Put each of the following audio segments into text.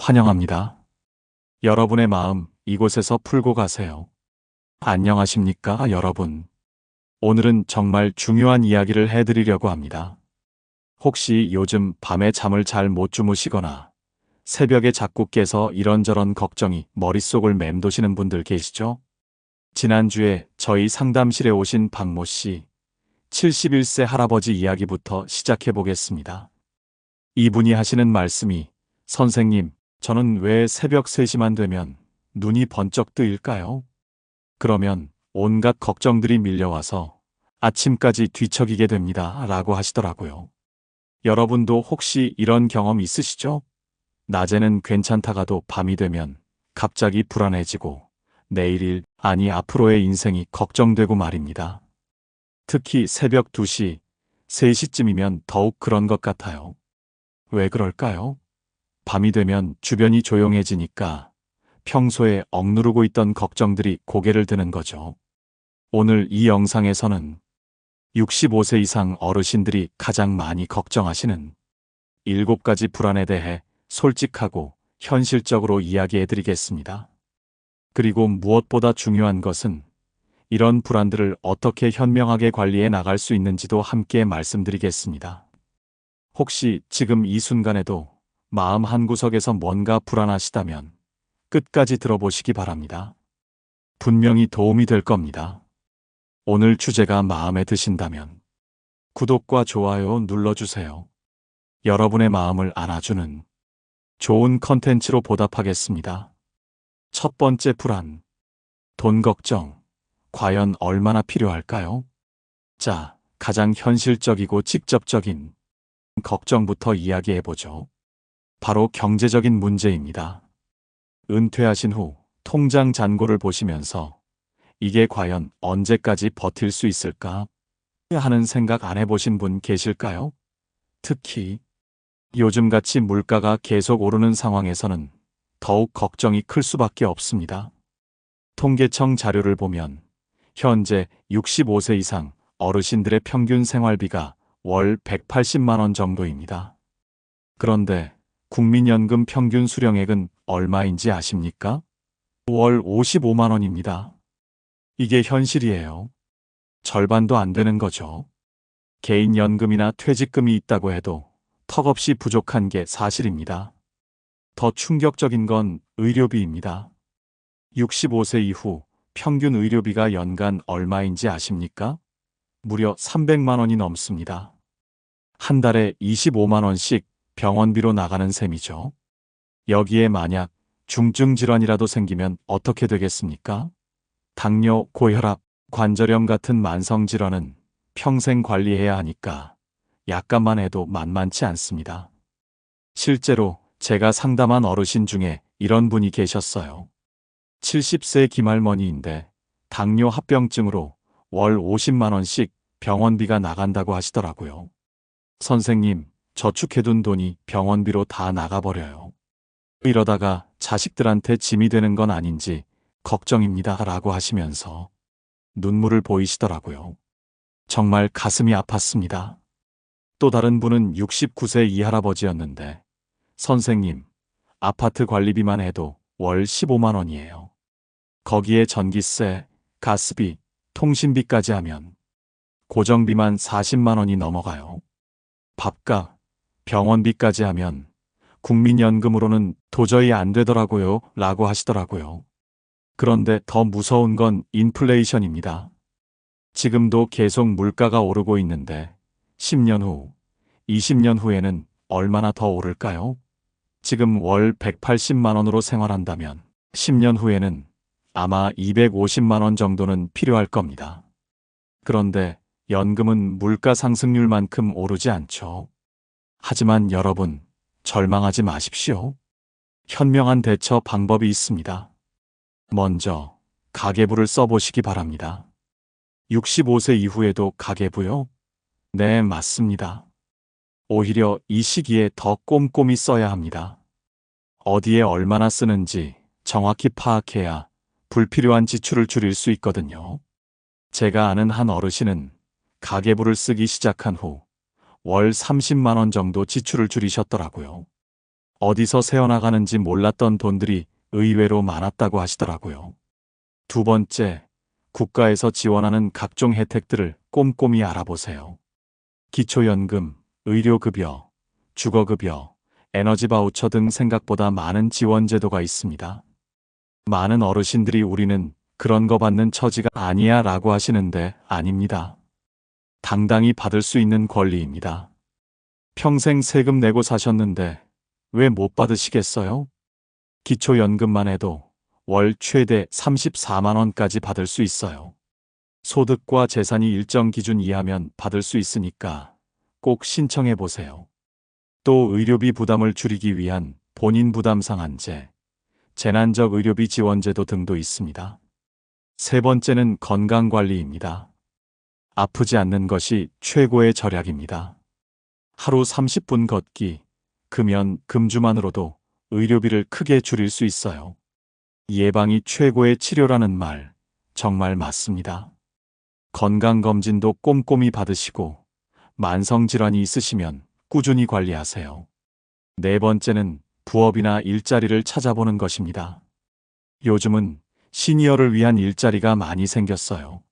환영합니다. 여러분의 마음 이곳에서 풀고 가세요. 안녕하십니까, 여러분. 오늘은 정말 중요한 이야기를 해드리려고 합니다. 혹시 요즘 밤에 잠을 잘 못 주무시거나 새벽에 자꾸 깨서 이런저런 걱정이 머릿속을 맴도시는 분들 계시죠? 지난주에 저희 상담실에 오신 박모 씨, 71세 할아버지 이야기부터 시작해 보겠습니다. 이분이 하시는 말씀이, 선생님, 저는 왜 새벽 3시만 되면 눈이 번쩍 뜨일까요? 그러면 온갖 걱정들이 밀려와서 아침까지 뒤척이게 됩니다. 라고 하시더라고요. 여러분도 혹시 이런 경험 있으시죠? 낮에는 괜찮다가도 밤이 되면 갑자기 불안해지고 내일 아니 앞으로의 인생이 걱정되고 말입니다. 특히 새벽 2시, 3시쯤이면 더욱 그런 것 같아요. 왜 그럴까요? 밤이 되면 주변이 조용해지니까 평소에 억누르고 있던 걱정들이 고개를 드는 거죠. 오늘 이 영상에서는 65세 이상 어르신들이 가장 많이 걱정하시는 7가지 불안에 대해 솔직하고 현실적으로 이야기해 드리겠습니다. 그리고 무엇보다 중요한 것은 이런 불안들을 어떻게 현명하게 관리해 나갈 수 있는지도 함께 말씀드리겠습니다. 혹시 지금 이 순간에도 마음 한구석에서 뭔가 불안하시다면 끝까지 들어보시기 바랍니다. 분명히 도움이 될 겁니다. 오늘 주제가 마음에 드신다면 구독과 좋아요 눌러주세요. 여러분의 마음을 안아주는 좋은 컨텐츠로 보답하겠습니다. 첫 번째 불안. 돈 걱정. 과연 얼마나 필요할까요? 자, 가장 현실적이고 직접적인 걱정부터 이야기해보죠. 바로 경제적인 문제입니다. 은퇴하신 후 통장 잔고를 보시면서 이게 과연 언제까지 버틸 수 있을까 하는 생각 안 해보신 분 계실까요? 특히 요즘같이 물가가 계속 오르는 상황에서는 더욱 걱정이 클 수밖에 없습니다. 통계청 자료를 보면 현재 65세 이상 어르신들의 평균 생활비가 월 180만 원 정도입니다. 그런데 국민연금 평균 수령액은 얼마인지 아십니까? 월 55만 원입니다. 이게 현실이에요. 절반도 안 되는 거죠. 개인연금이나 퇴직금이 있다고 해도 턱없이 부족한 게 사실입니다. 더 충격적인 건 의료비입니다. 65세 이후 평균 의료비가 연간 얼마인지 아십니까? 무려 300만 원이 넘습니다. 한 달에 25만 원씩 병원비로 나가는 셈이죠. 여기에 만약 중증 질환이라도 생기면 어떻게 되겠습니까? 당뇨, 고혈압, 관절염 같은 만성 질환은 평생 관리해야 하니까 약값만 해도 만만치 않습니다. 실제로 제가 상담한 어르신 중에 이런 분이 계셨어요. 70세 김할머니인데 당뇨 합병증으로 월 50만 원씩 병원비가 나간다고 하시더라고요. 선생님, 저축해둔 돈이 병원비로 다 나가버려요. 이러다가 자식들한테 짐이 되는 건 아닌지 걱정입니다. 라고 하시면서 눈물을 보이시더라고요. 정말 가슴이 아팠습니다. 또 다른 분은 69세 이 할아버지였는데, 선생님, 아파트 관리비만 해도 월 15만 원이에요. 거기에 전기세, 가스비, 통신비까지 하면 고정비만 40만 원이 넘어가요. 밥값, 병원비까지 하면 국민연금으로는 도저히 안 되더라고요. 라고 하시더라고요. 그런데 더 무서운 건 인플레이션입니다. 지금도 계속 물가가 오르고 있는데 10년 후, 20년 후에는 얼마나 더 오를까요? 지금 월 180만 원으로 생활한다면 10년 후에는 아마 250만 원 정도는 필요할 겁니다. 그런데 연금은 물가 상승률만큼 오르지 않죠. 하지만 여러분, 절망하지 마십시오. 현명한 대처 방법이 있습니다. 먼저, 가계부를 써보시기 바랍니다. 65세 이후에도 가계부요? 네, 맞습니다. 오히려 이 시기에 더 꼼꼼히 써야 합니다. 어디에 얼마나 쓰는지 정확히 파악해야 불필요한 지출을 줄일 수 있거든요. 제가 아는 한 어르신은 가계부를 쓰기 시작한 후 월 30만 원 정도 지출을 줄이셨더라고요. 어디서 새어나가는지 몰랐던 돈들이 의외로 많았다고 하시더라고요. 두 번째, 국가에서 지원하는 각종 혜택들을 꼼꼼히 알아보세요. 기초연금, 의료급여, 주거급여, 에너지 바우처 등 생각보다 많은 지원 제도가 있습니다. 많은 어르신들이 우리는 그런 거 받는 처지가 아니야 라고 하시는데 아닙니다. 당당히 받을 수 있는 권리입니다. 평생 세금 내고 사셨는데 왜 못 받으시겠어요? 기초연금만 해도 월 최대 34만 원까지 받을 수 있어요. 소득과 재산이 일정 기준 이하면 받을 수 있으니까 꼭 신청해 보세요. 또 의료비 부담을 줄이기 위한 본인 부담 상한제, 재난적 의료비 지원제도 등도 있습니다. 세 번째는 건강관리입니다. 아프지 않는 것이 최고의 절약입니다. 하루 30분 걷기, 금연, 금주만으로도 의료비를 크게 줄일 수 있어요. 예방이 최고의 치료라는 말, 정말 맞습니다. 건강검진도 꼼꼼히 받으시고, 만성질환이 있으시면 꾸준히 관리하세요. 네 번째는 부업이나 일자리를 찾아보는 것입니다. 요즘은 시니어를 위한 일자리가 많이 생겼어요.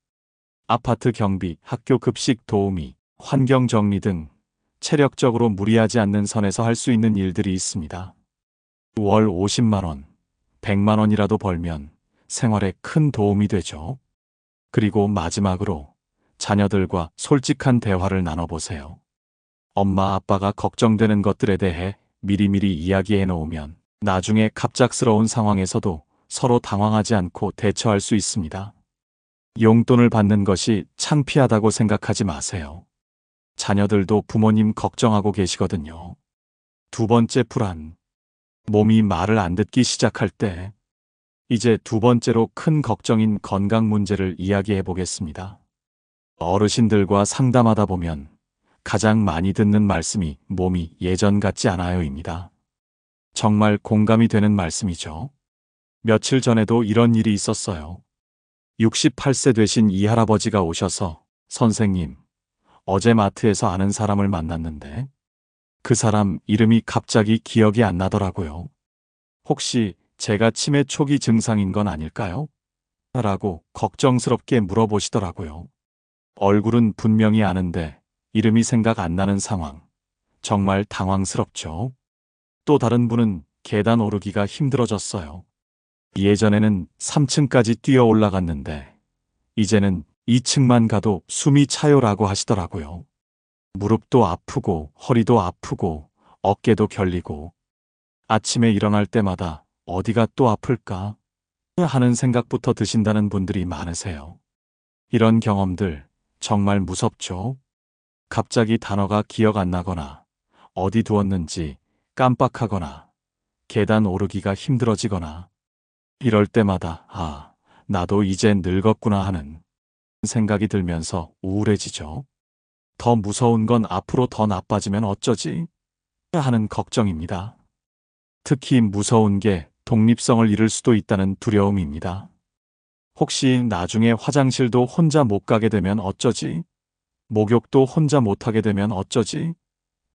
아파트 경비, 학교 급식 도우미, 환경 정리 등 체력적으로 무리하지 않는 선에서 할 수 있는 일들이 있습니다. 월 50만 원, 100만 원이라도 벌면 생활에 큰 도움이 되죠. 그리고 마지막으로 자녀들과 솔직한 대화를 나눠보세요. 엄마 아빠가 걱정되는 것들에 대해 미리미리 이야기해 놓으면 나중에 갑작스러운 상황에서도 서로 당황하지 않고 대처할 수 있습니다. 용돈을 받는 것이 창피하다고 생각하지 마세요. 자녀들도 부모님 걱정하고 계시거든요. 두 번째 불안. 몸이 말을 안 듣기 시작할 때, 이제 두 번째로 큰 걱정인 건강 문제를 이야기해 보겠습니다. 어르신들과 상담하다 보면 가장 많이 듣는 말씀이 몸이 예전 같지 않아요입니다. 정말 공감이 되는 말씀이죠. 며칠 전에도 이런 일이 있었어요. 68세 되신 이 할아버지가 오셔서 선생님, 어제 마트에서 아는 사람을 만났는데 그 사람 이름이 갑자기 기억이 안 나더라고요. 혹시 제가 치매 초기 증상인 건 아닐까요? 라고 걱정스럽게 물어보시더라고요. 얼굴은 분명히 아는데 이름이 생각 안 나는 상황. 정말 당황스럽죠. 또 다른 분은 계단 오르기가 힘들어졌어요. 예전에는 3층까지 뛰어 올라갔는데 이제는 2층만 가도 숨이 차요라고 하시더라고요. 무릎도 아프고 허리도 아프고 어깨도 결리고 아침에 일어날 때마다 어디가 또 아플까 하는 생각부터 드신다는 분들이 많으세요. 이런 경험들 정말 무섭죠? 갑자기 단어가 기억 안 나거나 어디 두었는지 깜빡하거나 계단 오르기가 힘들어지거나 이럴 때마다 나도 이제 늙었구나 하는 생각이 들면서 우울해지죠. 더 무서운 건 앞으로 더 나빠지면 어쩌지? 하는 걱정입니다. 특히 무서운 게 독립성을 잃을 수도 있다는 두려움입니다. 혹시 나중에 화장실도 혼자 못 가게 되면 어쩌지? 목욕도 혼자 못 하게 되면 어쩌지?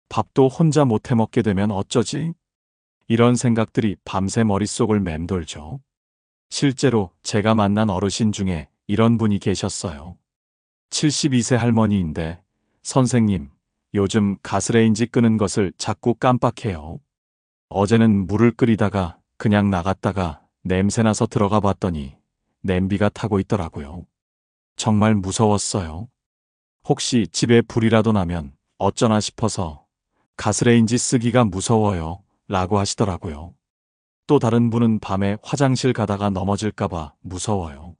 밥도 혼자 못 해 먹게 되면 어쩌지? 이런 생각들이 밤새 머릿속을 맴돌죠. 실제로 제가 만난 어르신 중에 이런 분이 계셨어요. 72세 할머니인데 선생님, 요즘 가스레인지 끄는 것을 자꾸 깜빡해요. 어제는 물을 끓이다가 그냥 나갔다가 냄새나서 들어가 봤더니 냄비가 타고 있더라고요. 정말 무서웠어요. 혹시 집에 불이라도 나면 어쩌나 싶어서 가스레인지 쓰기가 무서워요 라고 하시더라고요. 또 다른 분은 밤에 화장실 가다가 넘어질까봐 무서워요.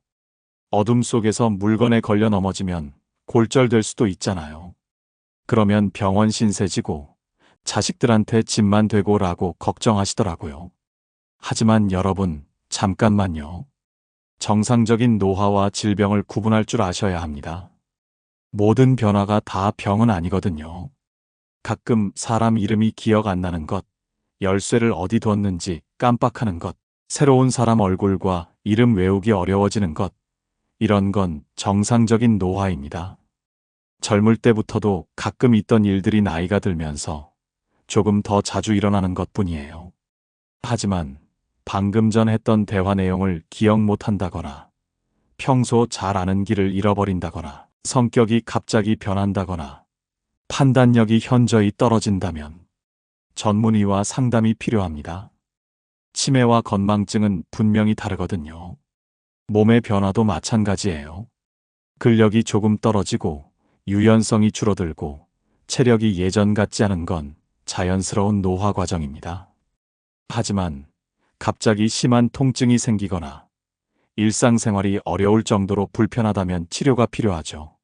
어둠 속에서 물건에 걸려 넘어지면 골절될 수도 있잖아요. 그러면 병원 신세지고 자식들한테 짐만 되고 라고 걱정하시더라고요. 하지만 여러분, 잠깐만요. 정상적인 노화와 질병을 구분할 줄 아셔야 합니다. 모든 변화가 다 병은 아니거든요. 가끔 사람 이름이 기억 안 나는 것, 열쇠를 어디 뒀는지 깜빡하는 것, 새로운 사람 얼굴과 이름 외우기 어려워지는 것, 이런 건 정상적인 노화입니다. 젊을 때부터도 가끔 있던 일들이 나이가 들면서 조금 더 자주 일어나는 것뿐이에요. 하지만 방금 전 했던 대화 내용을 기억 못한다거나 평소 잘 아는 길을 잃어버린다거나 성격이 갑자기 변한다거나 판단력이 현저히 떨어진다면 전문의와 상담이 필요합니다. 치매와 건망증은 분명히 다르거든요. 몸의 변화도 마찬가지예요. 근력이 조금 떨어지고 유연성이 줄어들고 체력이 예전 같지 않은 건 자연스러운 노화 과정입니다. 하지만 갑자기 심한 통증이 생기거나 일상생활이 어려울 정도로 불편하다면 치료가 필요하죠.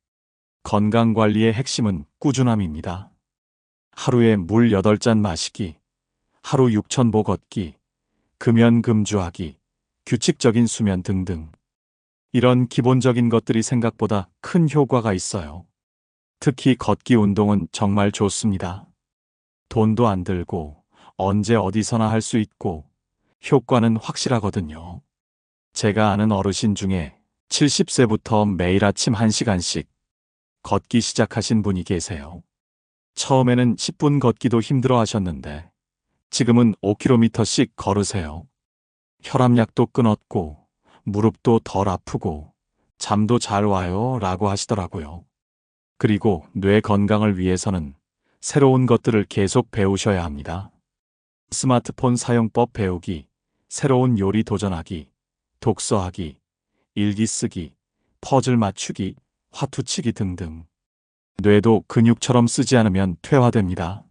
건강관리의 핵심은 꾸준함입니다. 하루에 물 8잔 마시기, 하루 6,000보 걷기, 금연금주하기, 규칙적인 수면 등등. 이런 기본적인 것들이 생각보다 큰 효과가 있어요. 특히 걷기 운동은 정말 좋습니다. 돈도 안 들고 언제 어디서나 할 수 있고 효과는 확실하거든요. 제가 아는 어르신 중에 70세부터 매일 아침 1시간씩 걷기 시작하신 분이 계세요. 처음에는 10분 걷기도 힘들어 하셨는데 지금은 5km씩 걸으세요. 혈압약도 끊었고 무릎도 덜 아프고 잠도 잘 와요 라고 하시더라고요. 그리고 뇌 건강을 위해서는 새로운 것들을 계속 배우셔야 합니다. 스마트폰 사용법 배우기, 새로운 요리 도전하기, 독서하기, 일기 쓰기, 퍼즐 맞추기, 화투 치기 등등. 뇌도 근육처럼 쓰지 않으면 퇴화됩니다.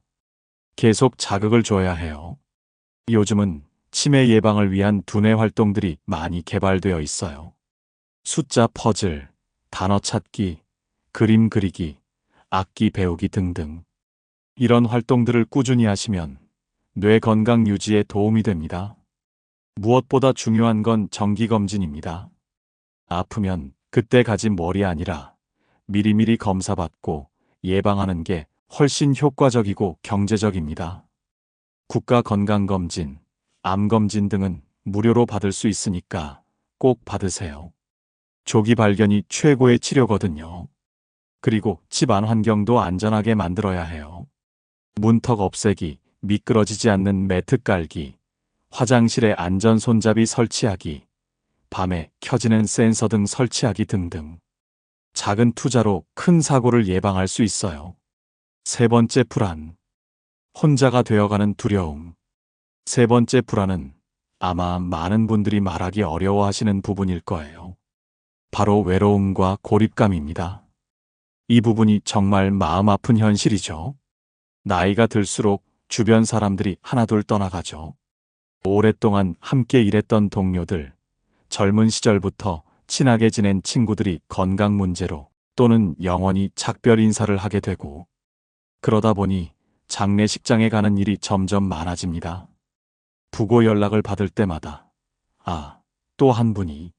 계속 자극을 줘야 해요. 요즘은 치매 예방을 위한 두뇌 활동들이 많이 개발되어 있어요. 숫자 퍼즐, 단어 찾기, 그림 그리기, 악기 배우기 등등. 이런 활동들을 꾸준히 하시면 뇌 건강 유지에 도움이 됩니다. 무엇보다 중요한 건 정기검진입니다. 아프면 그때 가진 뭘이 아니라 미리미리 검사받고 예방하는 게 훨씬 효과적이고 경제적입니다. 국가건강검진, 암검진 등은 무료로 받을 수 있으니까 꼭 받으세요. 조기 발견이 최고의 치료거든요. 그리고 집안 환경도 안전하게 만들어야 해요. 문턱 없애기, 미끄러지지 않는 매트 깔기, 화장실에 안전 손잡이 설치하기, 밤에 켜지는 센서 등 설치하기 등등. 작은 투자로 큰 사고를 예방할 수 있어요. 세 번째 불안. 혼자가 되어가는 두려움. 세 번째 불안은 아마 많은 분들이 말하기 어려워하시는 부분일 거예요. 바로 외로움과 고립감입니다. 이 부분이 정말 마음 아픈 현실이죠. 나이가 들수록 주변 사람들이 하나둘 떠나가죠. 오랫동안 함께 일했던 동료들, 젊은 시절부터 친하게 지낸 친구들이 건강 문제로 또는 영원히 작별 인사를 하게 되고, 그러다 보니 장례식장에 가는 일이 점점 많아집니다. 부고 연락을 받을 때마다 또 한 분이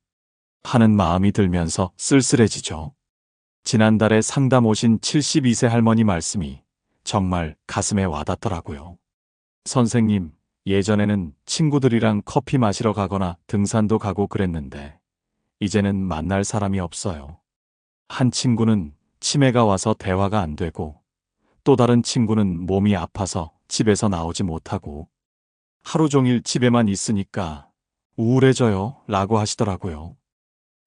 하는 마음이 들면서 쓸쓸해지죠. 지난달에 상담 오신 72세 할머니 말씀이 정말 가슴에 와닿더라고요. 선생님, 예전에는 친구들이랑 커피 마시러 가거나 등산도 가고 그랬는데 이제는 만날 사람이 없어요. 한 친구는 치매가 와서 대화가 안 되고 또 다른 친구는 몸이 아파서 집에서 나오지 못하고 하루 종일 집에만 있으니까 우울해져요 라고 하시더라고요.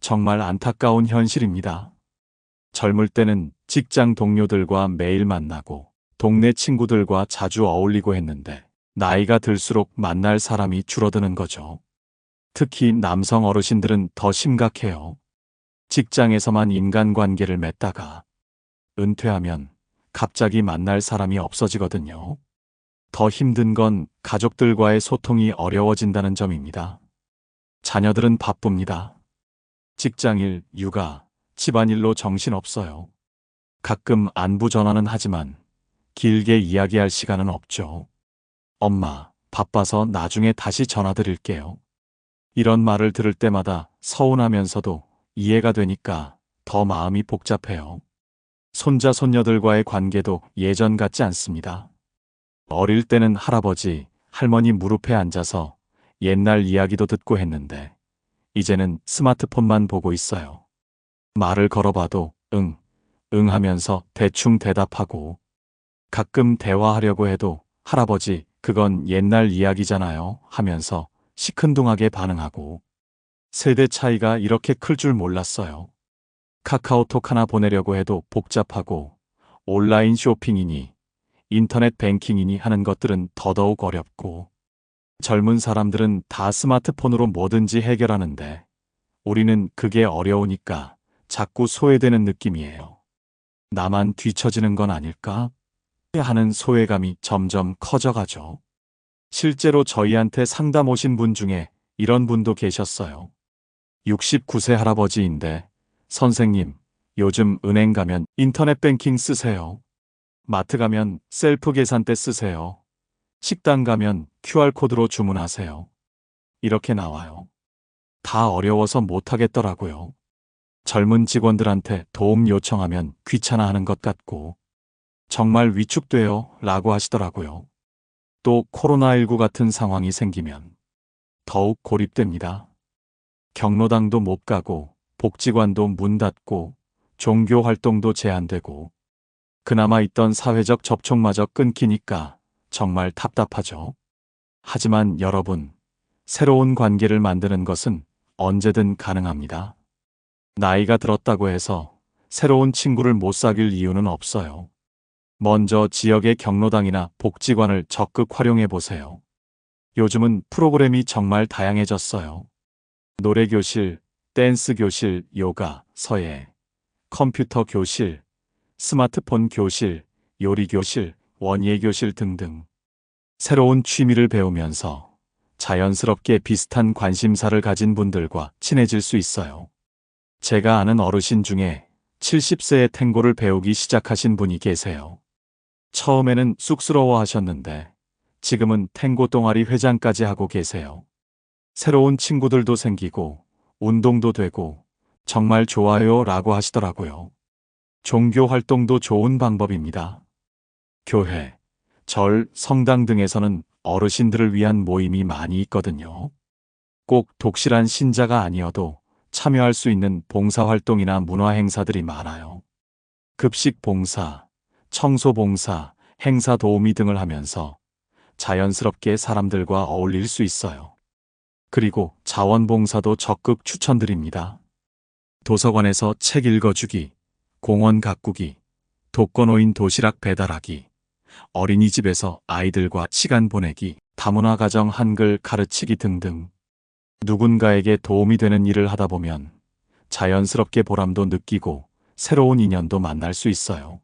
정말 안타까운 현실입니다. 젊을 때는 직장 동료들과 매일 만나고 동네 친구들과 자주 어울리고 했는데 나이가 들수록 만날 사람이 줄어드는 거죠. 특히 남성 어르신들은 더 심각해요. 직장에서만 인간관계를 맺다가 은퇴하면 갑자기 만날 사람이 없어지거든요. 더 힘든 건 가족들과의 소통이 어려워진다는 점입니다. 자녀들은 바쁩니다. 직장일, 육아, 집안일로 정신없어요. 가끔 안부 전화는 하지만 길게 이야기할 시간은 없죠. 엄마, 바빠서 나중에 다시 전화드릴게요. 이런 말을 들을 때마다 서운하면서도 이해가 되니까 더 마음이 복잡해요. 손자, 손녀들과의 관계도 예전 같지 않습니다. 어릴 때는 할아버지, 할머니 무릎에 앉아서 옛날 이야기도 듣고 했는데 이제는 스마트폰만 보고 있어요. 말을 걸어봐도 응 하면서 대충 대답하고 가끔 대화하려고 해도 할아버지, 그건 옛날 이야기잖아요 하면서 시큰둥하게 반응하고 세대 차이가 이렇게 클 줄 몰랐어요. 카카오톡 하나 보내려고 해도 복잡하고 온라인 쇼핑이니 인터넷 뱅킹이니 하는 것들은 더더욱 어렵고 젊은 사람들은 다 스마트폰으로 뭐든지 해결하는데 우리는 그게 어려우니까 자꾸 소외되는 느낌이에요. 나만 뒤처지는 건 아닐까? 하는 소외감이 점점 커져가죠. 실제로 저희한테 상담 오신 분 중에 이런 분도 계셨어요. 69세 할아버지인데, 선생님, 요즘 은행 가면 인터넷 뱅킹 쓰세요. 마트 가면 셀프 계산대 쓰세요. 식당 가면 QR코드로 주문하세요. 이렇게 나와요. 다 어려워서 못하겠더라고요. 젊은 직원들한테 도움 요청하면 귀찮아하는 것 같고 정말 위축돼요 라고 하시더라고요. 또 코로나19 같은 상황이 생기면 더욱 고립됩니다. 경로당도 못 가고 복지관도 문 닫고 종교 활동도 제한되고 그나마 있던 사회적 접촉마저 끊기니까 정말 답답하죠. 하지만 여러분, 새로운 관계를 만드는 것은 언제든 가능합니다. 나이가 들었다고 해서 새로운 친구를 못 사귈 이유는 없어요. 먼저 지역의 경로당이나 복지관을 적극 활용해 보세요. 요즘은 프로그램이 정말 다양해졌어요. 노래교실, 댄스교실, 요가, 서예, 컴퓨터 교실, 스마트폰 교실, 요리교실, 원예교실 등등. 새로운 취미를 배우면서 자연스럽게 비슷한 관심사를 가진 분들과 친해질 수 있어요. 제가 아는 어르신 중에 70세에 탱고를 배우기 시작하신 분이 계세요. 처음에는 쑥스러워 하셨는데 지금은 탱고 동아리 회장까지 하고 계세요. 새로운 친구들도 생기고 운동도 되고 정말 좋아요 라고 하시더라고요. 종교 활동도 좋은 방법입니다. 교회, 절, 성당 등에서는 어르신들을 위한 모임이 많이 있거든요. 꼭 독실한 신자가 아니어도 참여할 수 있는 봉사활동이나 문화행사들이 많아요. 급식 봉사, 청소 봉사, 행사 도우미 등을 하면서 자연스럽게 사람들과 어울릴 수 있어요. 그리고 자원봉사도 적극 추천드립니다. 도서관에서 책 읽어주기, 공원 가꾸기, 독거노인 도시락 배달하기, 어린이집에서 아이들과 시간 보내기, 다문화 가정 한글 가르치기 등등. 누군가에게 도움이 되는 일을 하다 보면 자연스럽게 보람도 느끼고 새로운 인연도 만날 수 있어요.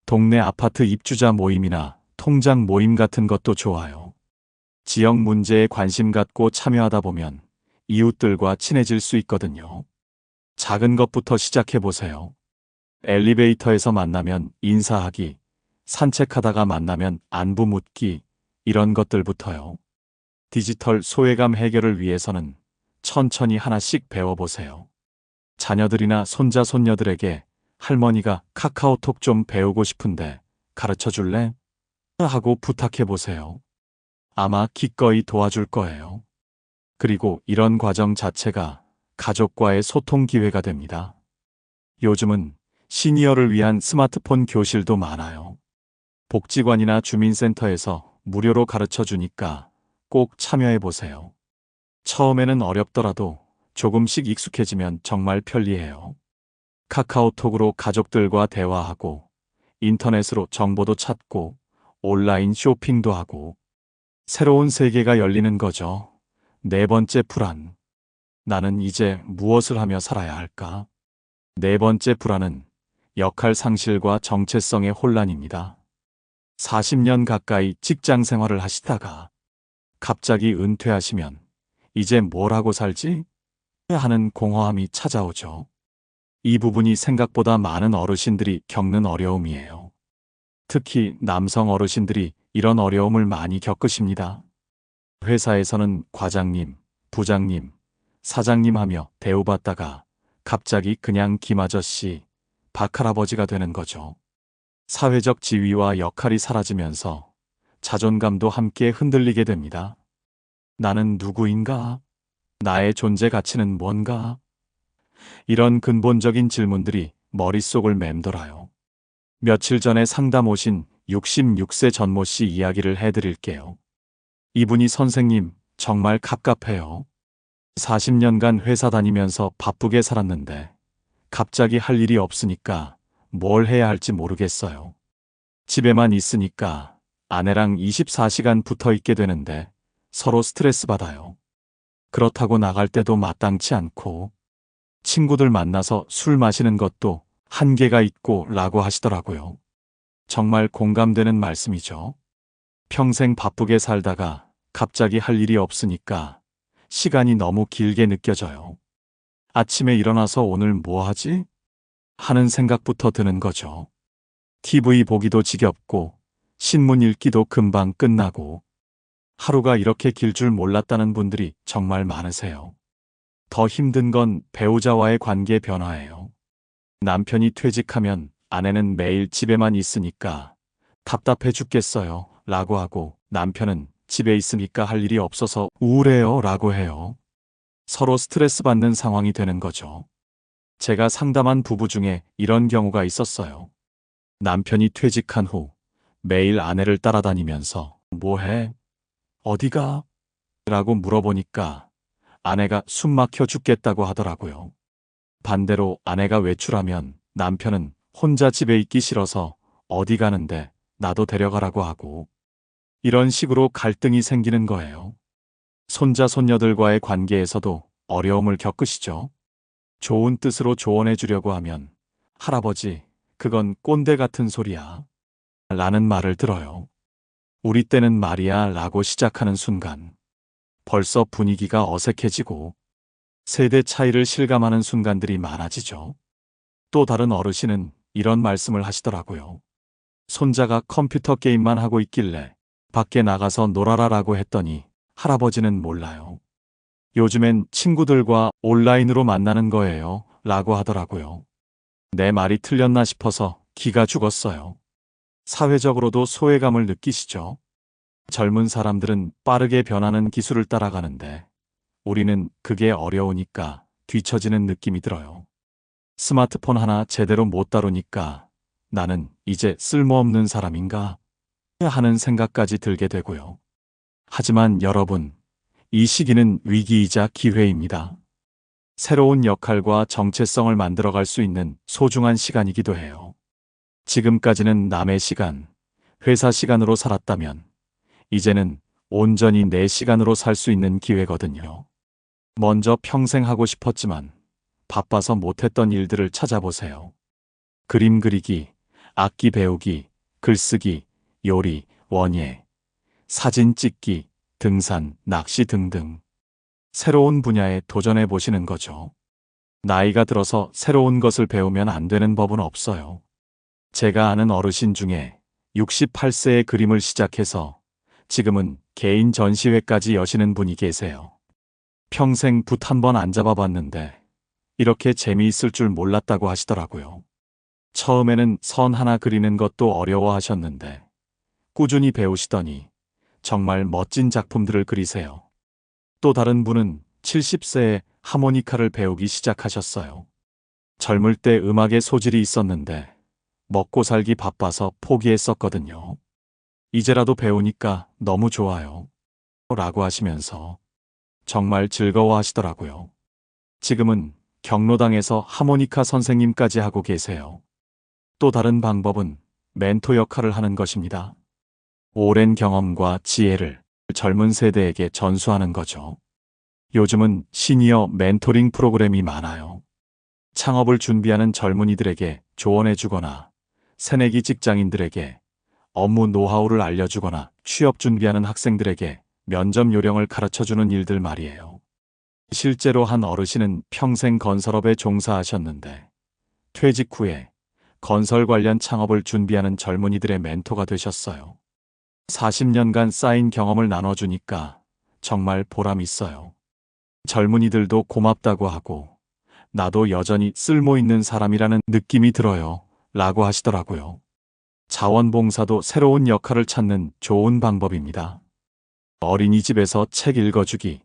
동네 아파트 입주자 모임이나 통장 모임 같은 것도 좋아요. 지역 문제에 관심 갖고 참여하다 보면 이웃들과 친해질 수 있거든요. 작은 것부터 시작해보세요. 엘리베이터에서 만나면 인사하기, 산책하다가 만나면 안부 묻기, 이런 것들부터요. 디지털 소외감 해결을 위해서는 천천히 하나씩 배워보세요. 자녀들이나 손자, 손녀들에게 할머니가 카카오톡 좀 배우고 싶은데 가르쳐 줄래? 하고 부탁해보세요. 아마 기꺼이 도와줄 거예요. 그리고 이런 과정 자체가 가족과의 소통 기회가 됩니다. 요즘은 시니어를 위한 스마트폰 교실도 많아요. 복지관이나 주민센터에서 무료로 가르쳐 주니까 꼭 참여해 보세요. 처음에는 어렵더라도 조금씩 익숙해지면 정말 편리해요. 카카오톡으로 가족들과 대화하고 인터넷으로 정보도 찾고 온라인 쇼핑도 하고 새로운 세계가 열리는 거죠. 네 번째 불안. 나는 이제 무엇을 하며 살아야 할까? 네 번째 불안은 역할 상실과 정체성의 혼란입니다. 40년 가까이 직장 생활을 하시다가 갑자기 은퇴하시면 이제 뭘 하고 살지? 하는 공허함이 찾아오죠. 이 부분이 생각보다 많은 어르신들이 겪는 어려움이에요. 특히 남성 어르신들이 이런 어려움을 많이 겪으십니다. 회사에서는 과장님, 부장님, 사장님 하며 대우받다가 갑자기 그냥 김아저씨, 박할아버지가 되는 거죠. 사회적 지위와 역할이 사라지면서 자존감도 함께 흔들리게 됩니다. 나는 누구인가? 나의 존재 가치는 뭔가? 이런 근본적인 질문들이 머릿속을 맴돌아요. 며칠 전에 상담 오신 66세 전모 씨 이야기를 해드릴게요. 이분이 선생님 정말 갑갑해요. 40년간 회사 다니면서 바쁘게 살았는데 갑자기 할 일이 없으니까 뭘 해야 할지 모르겠어요. 집에만 있으니까 아내랑 24시간 붙어 있게 되는데 서로 스트레스 받아요. 그렇다고 나갈 때도 마땅치 않고 친구들 만나서 술 마시는 것도 한계가 있고 라고 하시더라고요. 정말 공감되는 말씀이죠. 평생 바쁘게 살다가 갑자기 할 일이 없으니까 시간이 너무 길게 느껴져요. 아침에 일어나서 오늘 뭐 하지? 하는 생각부터 드는 거죠. TV 보기도 지겹고 신문 읽기도 금방 끝나고 하루가 이렇게 길 줄 몰랐다는 분들이 정말 많으세요. 더 힘든 건 배우자와의 관계 변화예요. 남편이 퇴직하면 아내는 매일 집에만 있으니까 답답해 죽겠어요 라고 하고 남편은 집에 있으니까 할 일이 없어서 우울해요 라고 해요. 서로 스트레스 받는 상황이 되는 거죠. 제가 상담한 부부 중에 이런 경우가 있었어요. 남편이 퇴직한 후 매일 아내를 따라다니면서 뭐해? 어디가? 라고 물어보니까 아내가 숨 막혀 죽겠다고 하더라고요. 반대로 아내가 외출하면 남편은 혼자 집에 있기 싫어서 어디 가는데 나도 데려가라고 하고 이런 식으로 갈등이 생기는 거예요. 손자 손녀들과의 관계에서도 어려움을 겪으시죠? 좋은 뜻으로 조언해 주려고 하면 할아버지, 그건 꼰대 같은 소리야 라는 말을 들어요. 우리 때는 말이야 라고 시작하는 순간 벌써 분위기가 어색해지고 세대 차이를 실감하는 순간들이 많아지죠. 또 다른 어르신은 이런 말씀을 하시더라고요. 손자가 컴퓨터 게임만 하고 있길래 밖에 나가서 놀아라라고 했더니 할아버지는 몰라요. 요즘엔 친구들과 온라인으로 만나는 거예요 라고 하더라고요. 내 말이 틀렸나 싶어서 기가 죽었어요. 사회적으로도 소외감을 느끼시죠? 젊은 사람들은 빠르게 변하는 기술을 따라가는데 우리는 그게 어려우니까 뒤처지는 느낌이 들어요. 스마트폰 하나 제대로 못 다루니까 나는 이제 쓸모없는 사람인가 하는 생각까지 들게 되고요. 하지만 여러분, 이 시기는 위기이자 기회입니다. 새로운 역할과 정체성을 만들어갈 수 있는 소중한 시간이기도 해요. 지금까지는 남의 시간, 회사 시간으로 살았다면 이제는 온전히 내 시간으로 살 수 있는 기회거든요. 먼저 평생 하고 싶었지만 바빠서 못했던 일들을 찾아보세요. 그림 그리기, 악기 배우기, 글쓰기, 요리, 원예, 사진 찍기, 등산, 낚시 등등. 새로운 분야에 도전해 보시는 거죠. 나이가 들어서 새로운 것을 배우면 안 되는 법은 없어요. 제가 아는 어르신 중에 68세에 그림을 시작해서 지금은 개인 전시회까지 여시는 분이 계세요. 평생 붓 한 번 안 잡아봤는데 이렇게 재미있을 줄 몰랐다고 하시더라고요. 처음에는 선 하나 그리는 것도 어려워하셨는데 꾸준히 배우시더니 정말 멋진 작품들을 그리세요. 또 다른 분은 70세에 하모니카를 배우기 시작하셨어요. 젊을 때 음악에 소질이 있었는데 먹고 살기 바빠서 포기했었거든요. 이제라도 배우니까 너무 좋아요. 라고 하시면서 정말 즐거워하시더라고요. 지금은 경로당에서 하모니카 선생님까지 하고 계세요. 또 다른 방법은 멘토 역할을 하는 것입니다. 오랜 경험과 지혜를 젊은 세대에게 전수하는 거죠. 요즘은 시니어 멘토링 프로그램이 많아요. 창업을 준비하는 젊은이들에게 조언해주거나 새내기 직장인들에게 업무 노하우를 알려주거나 취업 준비하는 학생들에게 면접 요령을 가르쳐주는 일들 말이에요. 실제로 한 어르신은 평생 건설업에 종사하셨는데 퇴직 후에 건설 관련 창업을 준비하는 젊은이들의 멘토가 되셨어요. 40년간 쌓인 경험을 나눠주니까 정말 보람 있어요. 젊은이들도 고맙다고 하고 나도 여전히 쓸모있는 사람이라는 느낌이 들어요 라고 하시더라고요. 자원봉사도 새로운 역할을 찾는 좋은 방법입니다. 어린이집에서 책 읽어주기,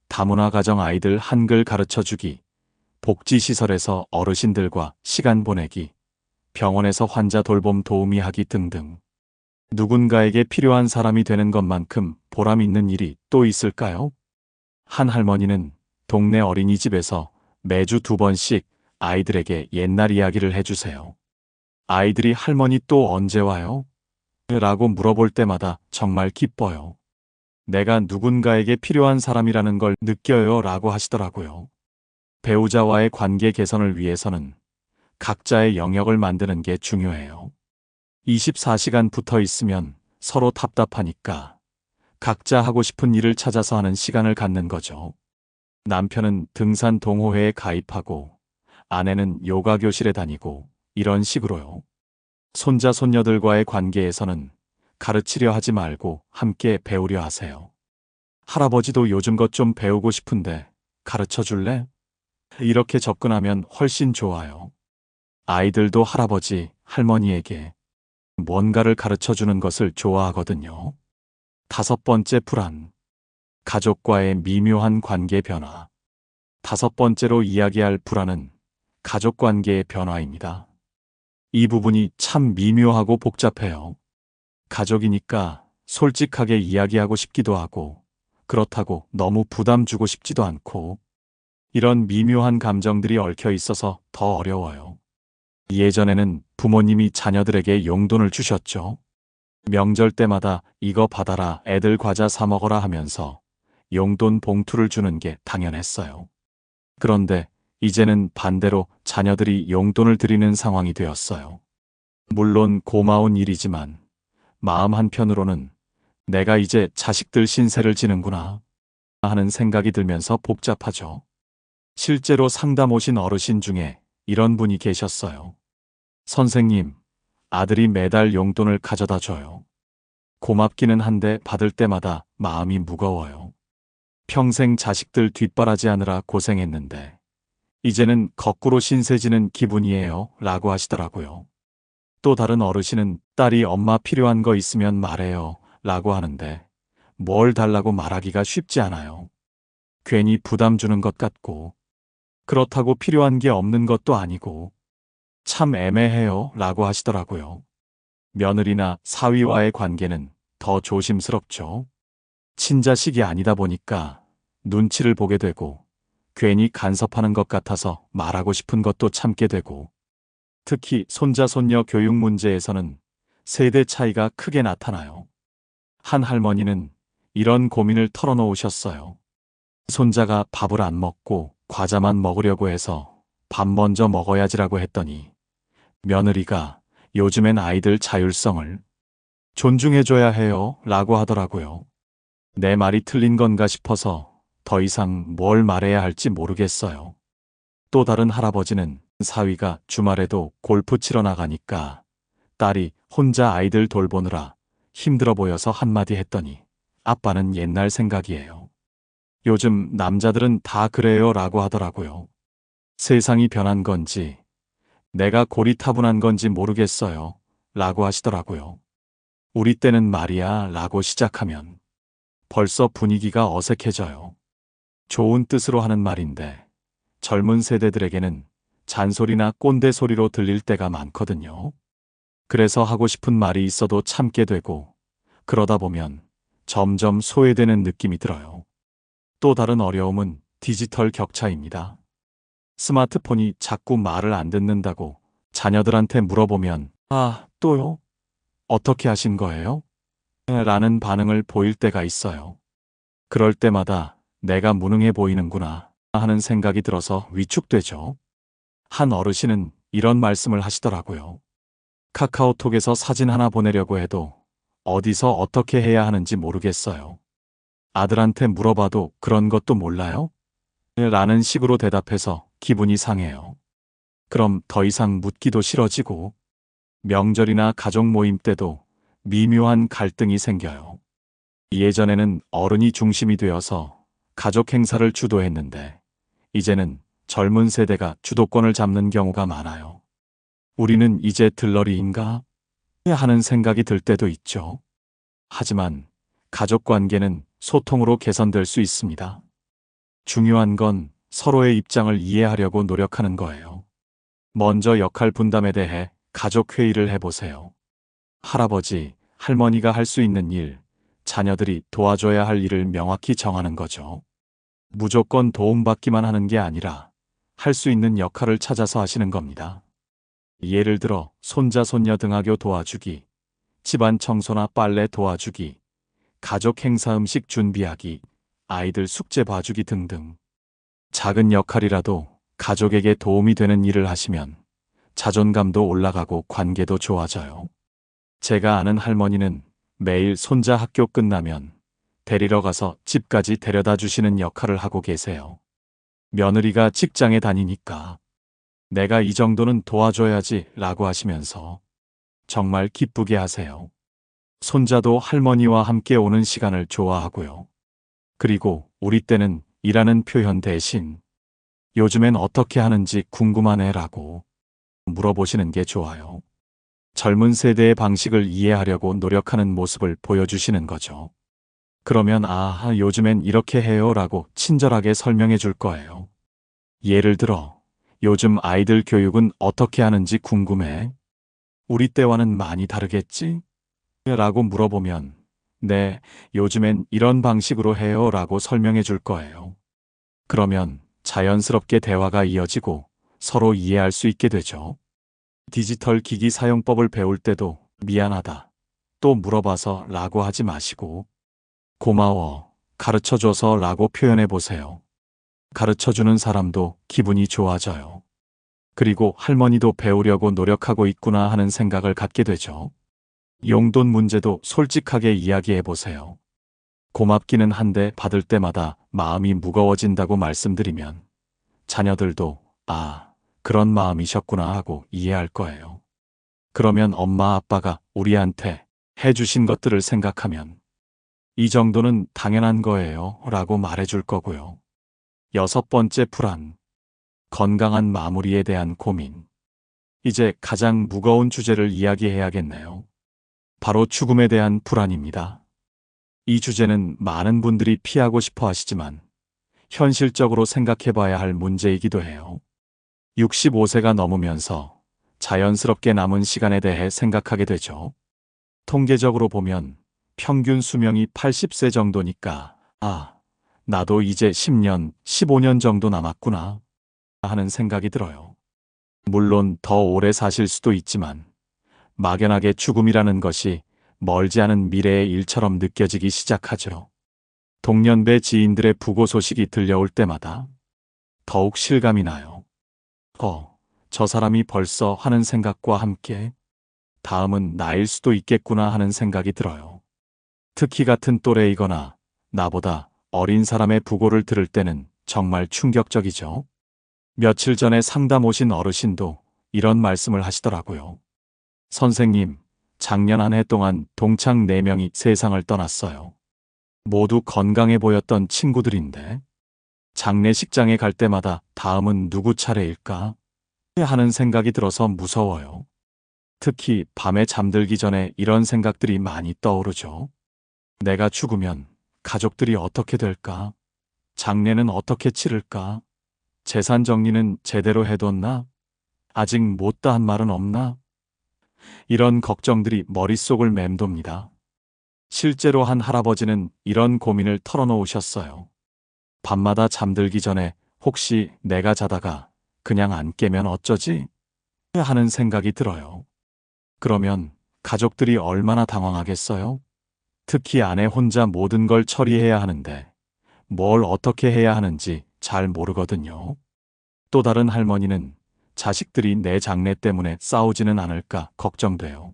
다문화 가정 아이들 한글 가르쳐주기, 복지시설에서 어르신들과 시간 보내기, 병원에서 환자 돌봄 도우미 하기 등등. 누군가에게 필요한 사람이 되는 것만큼 보람 있는 일이 또 있을까요? 한 할머니는 동네 어린이집에서 매주 2번씩 아이들에게 옛날 이야기를 해주세요. 아이들이 할머니 또 언제 와요? 라고 물어볼 때마다 정말 기뻐요. 내가 누군가에게 필요한 사람이라는 걸 느껴요 라고 하시더라고요. 배우자와의 관계 개선을 위해서는 각자의 영역을 만드는 게 중요해요. 24시간 붙어 있으면 서로 답답하니까 각자 하고 싶은 일을 찾아서 하는 시간을 갖는 거죠. 남편은 등산 동호회에 가입하고 아내는 요가 교실에 다니고 이런 식으로요. 손자 손녀들과의 관계에서는 가르치려 하지 말고 함께 배우려 하세요. 할아버지도 요즘 것 좀 배우고 싶은데 가르쳐 줄래? 이렇게 접근하면 훨씬 좋아요. 아이들도 할아버지, 할머니에게 뭔가를 가르쳐 주는 것을 좋아하거든요. 5번째 불안. 가족과의 미묘한 관계 변화. 5번째로 이야기할 불안은 가족 관계의 변화입니다. 이 부분이 참 미묘하고 복잡해요. 가족이니까 솔직하게 이야기하고 싶기도 하고, 그렇다고 너무 부담 주고 싶지도 않고, 이런 미묘한 감정들이 얽혀 있어서 더 어려워요. 예전에는 부모님이 자녀들에게 용돈을 주셨죠. 명절 때마다 이거 받아라, 애들 과자 사 먹어라 하면서 용돈 봉투를 주는 게 당연했어요. 그런데 이제는 반대로 자녀들이 용돈을 드리는 상황이 되었어요. 물론 고마운 일이지만 마음 한편으로는 내가 이제 자식들 신세를 지는구나 하는 생각이 들면서 복잡하죠. 실제로 상담 오신 어르신 중에 이런 분이 계셨어요. 선생님, 아들이 매달 용돈을 가져다 줘요. 고맙기는 한데 받을 때마다 마음이 무거워요. 평생 자식들 뒷바라지하느라 고생했는데 이제는 거꾸로 신세지는 기분이에요 라고 하시더라고요. 또 다른 어르신은 딸이 엄마 필요한 거 있으면 말해요 라고 하는데 뭘 달라고 말하기가 쉽지 않아요. 괜히 부담 주는 것 같고 그렇다고 필요한 게 없는 것도 아니고 참 애매해요 라고 하시더라고요. 며느리나 사위와의 관계는 더 조심스럽죠. 친자식이 아니다 보니까 눈치를 보게 되고 괜히 간섭하는 것 같아서 말하고 싶은 것도 참게 되고 특히 손자 손녀 교육 문제에서는 세대 차이가 크게 나타나요. 한 할머니는 이런 고민을 털어놓으셨어요. 손자가 밥을 안 먹고 과자만 먹으려고 해서 밥 먼저 먹어야지라고 했더니 며느리가 요즘엔 아이들 자율성을 존중해줘야 해요 라고 하더라고요. 내 말이 틀린 건가 싶어서 더 이상 뭘 말해야 할지 모르겠어요. 또 다른 할아버지는 사위가 주말에도 골프 치러 나가니까 딸이 혼자 아이들 돌보느라 힘들어 보여서 한마디 했더니 아빠는 옛날 생각이에요. 요즘 남자들은 다 그래요 라고 하더라고요. 세상이 변한 건지 내가 고리타분한 건지 모르겠어요 라고 하시더라고요. 우리 때는 말이야 라고 시작하면 벌써 분위기가 어색해져요. 좋은 뜻으로 하는 말인데 젊은 세대들에게는 잔소리나 꼰대 소리로 들릴 때가 많거든요. 그래서 하고 싶은 말이 있어도 참게 되고 그러다 보면 점점 소외되는 느낌이 들어요. 또 다른 어려움은 디지털 격차입니다. 스마트폰이 자꾸 말을 안 듣는다고 자녀들한테 물어보면 아, 또요? 어떻게 하신 거예요? 라는 반응을 보일 때가 있어요. 그럴 때마다 내가 무능해 보이는구나 하는 생각이 들어서 위축되죠. 한 어르신은 이런 말씀을 하시더라고요. 카카오톡에서 사진 하나 보내려고 해도 어디서 어떻게 해야 하는지 모르겠어요. 아들한테 물어봐도 그런 것도 몰라요? 라는 식으로 대답해서 기분이 상해요. 그럼 더 이상 묻기도 싫어지고 명절이나 가족 모임 때도 미묘한 갈등이 생겨요. 예전에는 어른이 중심이 되어서 가족 행사를 주도했는데 이제는 젊은 세대가 주도권을 잡는 경우가 많아요. 우리는 이제 들러리인가? 하는 생각이 들 때도 있죠. 하지만 가족 관계는 소통으로 개선될 수 있습니다. 중요한 건 서로의 입장을 이해하려고 노력하는 거예요. 먼저 역할 분담에 대해 가족 회의를 해보세요. 할아버지, 할머니가 할 수 있는 일, 자녀들이 도와줘야 할 일을 명확히 정하는 거죠. 무조건 도움받기만 하는 게 아니라 할 수 있는 역할을 찾아서 하시는 겁니다. 예를 들어 손자 손녀 등하교 도와주기, 집안 청소나 빨래 도와주기, 가족 행사 음식 준비하기, 아이들 숙제 봐주기 등등. 작은 역할이라도 가족에게 도움이 되는 일을 하시면 자존감도 올라가고 관계도 좋아져요. 제가 아는 할머니는 매일 손자 학교 끝나면 데리러 가서 집까지 데려다 주시는 역할을 하고 계세요. 며느리가 직장에 다니니까 내가 이 정도는 도와줘야지 라고 하시면서 정말 기쁘게 하세요. 손자도 할머니와 함께 오는 시간을 좋아하고요. 그리고 우리 때는 이라는 표현 대신 요즘엔 어떻게 하는지 궁금하네 라고 물어보시는 게 좋아요. 젊은 세대의 방식을 이해하려고 노력하는 모습을 보여주시는 거죠. 그러면 요즘엔 이렇게 해요 라고 친절하게 설명해 줄 거예요. 예를 들어 요즘 아이들 교육은 어떻게 하는지 궁금해. 우리 때와는 많이 다르겠지? 라고 물어보면 네, 요즘엔 이런 방식으로 해요 라고 설명해 줄 거예요. 그러면 자연스럽게 대화가 이어지고 서로 이해할 수 있게 되죠. 디지털 기기 사용법을 배울 때도 미안하다, 또 물어봐서 라고 하지 마시고 고마워, 가르쳐줘서 라고 표현해 보세요. 가르쳐주는 사람도 기분이 좋아져요. 그리고 할머니도 배우려고 노력하고 있구나 하는 생각을 갖게 되죠. 용돈 문제도 솔직하게 이야기해 보세요. 고맙기는 한데 받을 때마다 마음이 무거워진다고 말씀드리면 자녀들도 그런 마음이셨구나 하고 이해할 거예요. 그러면 엄마 아빠가 우리한테 해주신 것들을 생각하면 이 정도는 당연한 거예요 라고 말해줄 거고요. 6번째 불안. 건강한 마무리에 대한 고민. 이제 가장 무거운 주제를 이야기해야겠네요. 바로 죽음에 대한 불안입니다. 이 주제는 많은 분들이 피하고 싶어 하시지만 현실적으로 생각해 봐야 할 문제이기도 해요. 65세가 넘으면서 자연스럽게 남은 시간에 대해 생각하게 되죠. 통계적으로 보면 평균 수명이 80세 정도니까 나도 이제 10년, 15년 정도 남았구나 하는 생각이 들어요. 물론 더 오래 사실 수도 있지만 막연하게 죽음이라는 것이 멀지 않은 미래의 일처럼 느껴지기 시작하죠. 동년배 지인들의 부고 소식이 들려올 때마다 더욱 실감이 나요. 저 사람이 벌써 하는 생각과 함께 다음은 나일 수도 있겠구나 하는 생각이 들어요. 특히 같은 또래이거나 나보다 어린 사람의 부고를 들을 때는 정말 충격적이죠. 며칠 전에 상담 오신 어르신도 이런 말씀을 하시더라고요. 선생님, 작년 한 해 동안 동창 4명이 세상을 떠났어요. 모두 건강해 보였던 친구들인데 장례식장에 갈 때마다 다음은 누구 차례일까 하는 생각이 들어서 무서워요. 특히 밤에 잠들기 전에 이런 생각들이 많이 떠오르죠. 내가 죽으면 가족들이 어떻게 될까? 장례는 어떻게 치를까? 재산 정리는 제대로 해뒀나? 아직 못다 한 말은 없나? 이런 걱정들이 머릿속을 맴돕니다. 실제로 한 할아버지는 이런 고민을 털어놓으셨어요. 밤마다 잠들기 전에 혹시 내가 자다가 그냥 안 깨면 어쩌지? 하는 생각이 들어요. 그러면 가족들이 얼마나 당황하겠어요? 특히 아내 혼자 모든 걸 처리해야 하는데 뭘 어떻게 해야 하는지 잘 모르거든요. 또 다른 할머니는 자식들이 내 장례 때문에 싸우지는 않을까 걱정돼요.